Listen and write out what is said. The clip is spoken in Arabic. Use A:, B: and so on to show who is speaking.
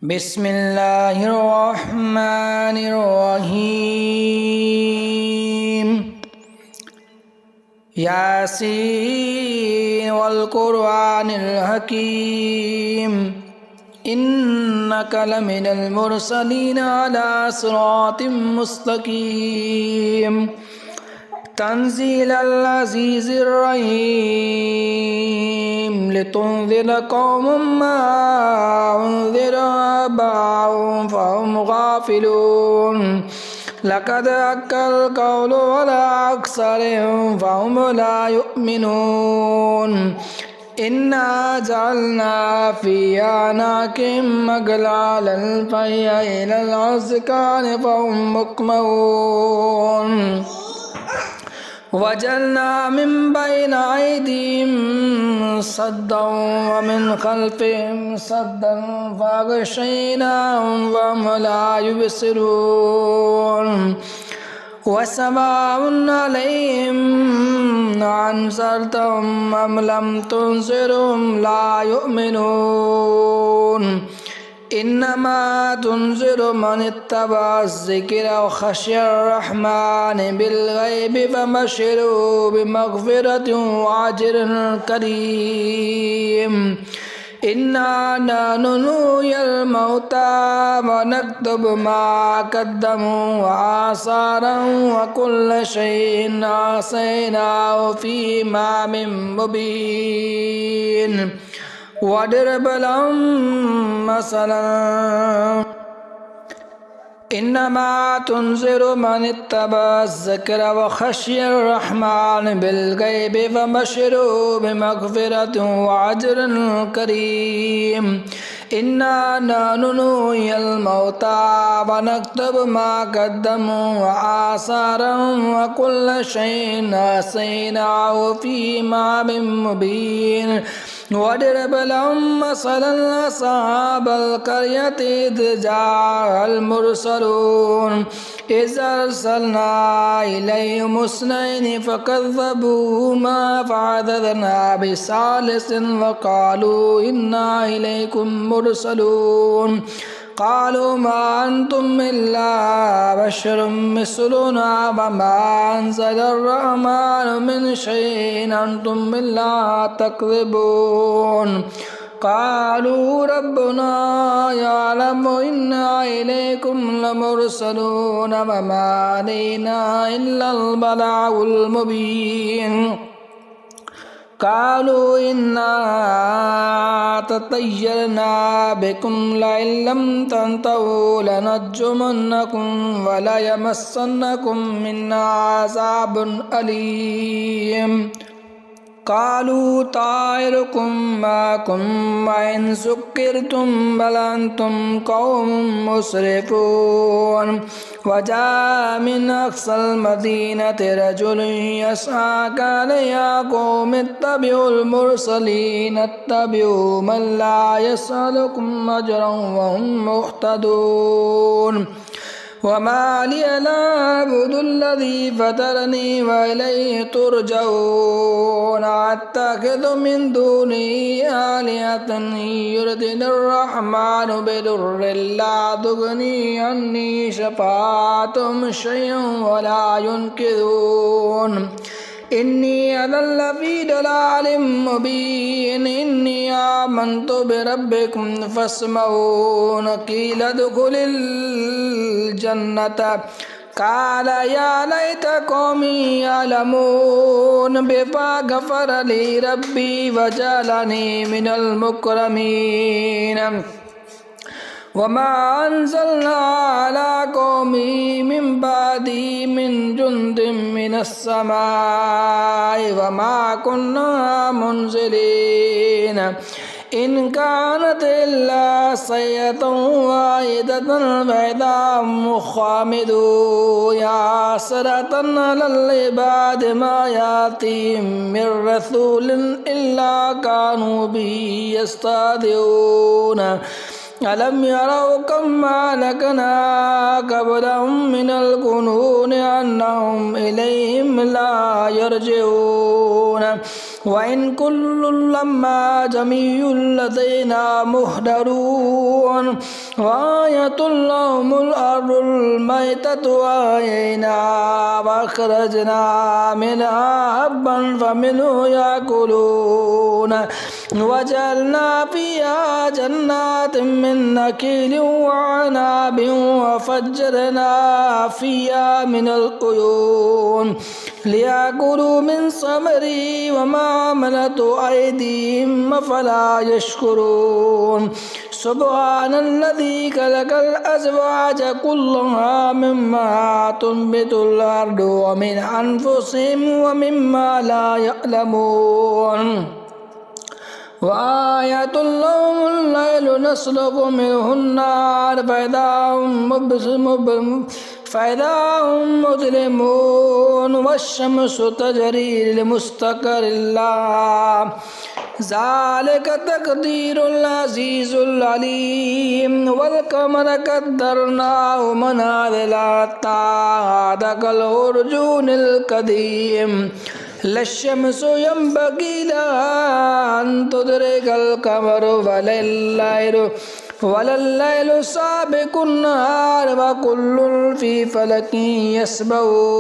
A: بسم الله الرحمن الرحيم ياسين والقرآن الحكيم إنك لمن المرسلين على صراط مستقيم تنزيل العزيز الرحيم لتنذر قوم ما أنذر آباؤهم فهم غافلون لقد حق القول على أكثرهم فهم لا يؤمنون إنا جعلنا في أعناقهم أغلالا فهي إلى الأذقان فهم مقمحون وجعلنا من بين أيديهم سدا ومن خلفهم سدا فأغشيناهم فهم لا يبصرون وسواء عليهم أنذرتهم أم لم تنذرهم لا يؤمنون إنما تنذر من اتبع الذكر وخشي الرحمن بالغيب فبشره بمغفرة وأجر كريم إنا نحن نحيي الموتى ونكتب ما قدموا وآثارهم وكل شيء أحصيناه في إمام مبين واضرب لهم مثلا إنما تنذر من اتبع الذكر وخشي الرحمن بالغيب فبشره بمغفرة وأجر كريم إنا نحن نحيي الموتى ونكتب ما قدموا وآثارهم وكل شيء أحصيناه في إمام مبين واضرب لهم مثلا أصحاب القرية إذ جاء المرسلون إذ أرسلنا إليهم اثنين فكذبوهما فعززنا بثالث وقالوا إنا إليكم مرسلون قالوا ما أنتم إلا بشر مثلنا وما أنزل الرحمن من شيء أنتم إلا تكذبون قالوا ربنا يعلم إنا إليكم لمرسلون وما علينا إلا البلاغ المبين قالوا إنا تطيرنا بكم لئن لم تنتهوا لنرجمنكم وليمسنكم منا عذاب أليم قالوا طائركم معكم وإن سكرتم بل أنتم قوم مسرفون وجاء من أقصى المدينة رجل يسعى قال يا قوم اتبعوا المرسلين اتبعوا من لا يسألكم أجرا وهم مهتدون وما لي لا أعبد الذي فطرني وإليه ترجعون أتخذ من دونه آلهة يردني الرحمن بضر لا تغني عني شفاعتهم شيئا ولا ينقذون إني أضل في ضلال مبين إني آمنت بربكم فاسمعون قيل ادخل الجنة قال يا ليت قومي يعلمون بما غفر لي ربي وجعلني من المكرمين وما أنزلنا على قومه من بعده من جند من السماء وما كنا منزلين إن كانت إلا صيحة واحدة فإذا هم خامدون يا حسرة على العباد ما يأتيهم من رسول إلا كانوا به يستهزئون ألم يروا كم أهلكنا قبلهم من القرون أنهم إليهم لا يرجعون وإن كل لما جميع لدينا محضرون وآية لهم الأرض الميتة وأحييناها وأخرجنا منها حبا فمنه يأكلون وجعلنا فيها جنات من نخيل وعناب وفجرنا فيها من العيون ليأكلوا من ثمره وما عملت أيديهم فلا يشكرون سبحان الذي خلق الأزواج كلها مما تنبت الأرض ومن أنفسهم ومما لا يعلمون وآية لهم الليل نسلك منه النار فإذا هم مظلمون والشمس تجري لمستقر لها ذلك تقدير العزيز العليم والقمر قدرناه منازل حتى عاد كالعرجون القديم لا الشمس ينبغي لها أن تدرك القمر ولا الليل سابق النهار وكل في فلك يسبحون.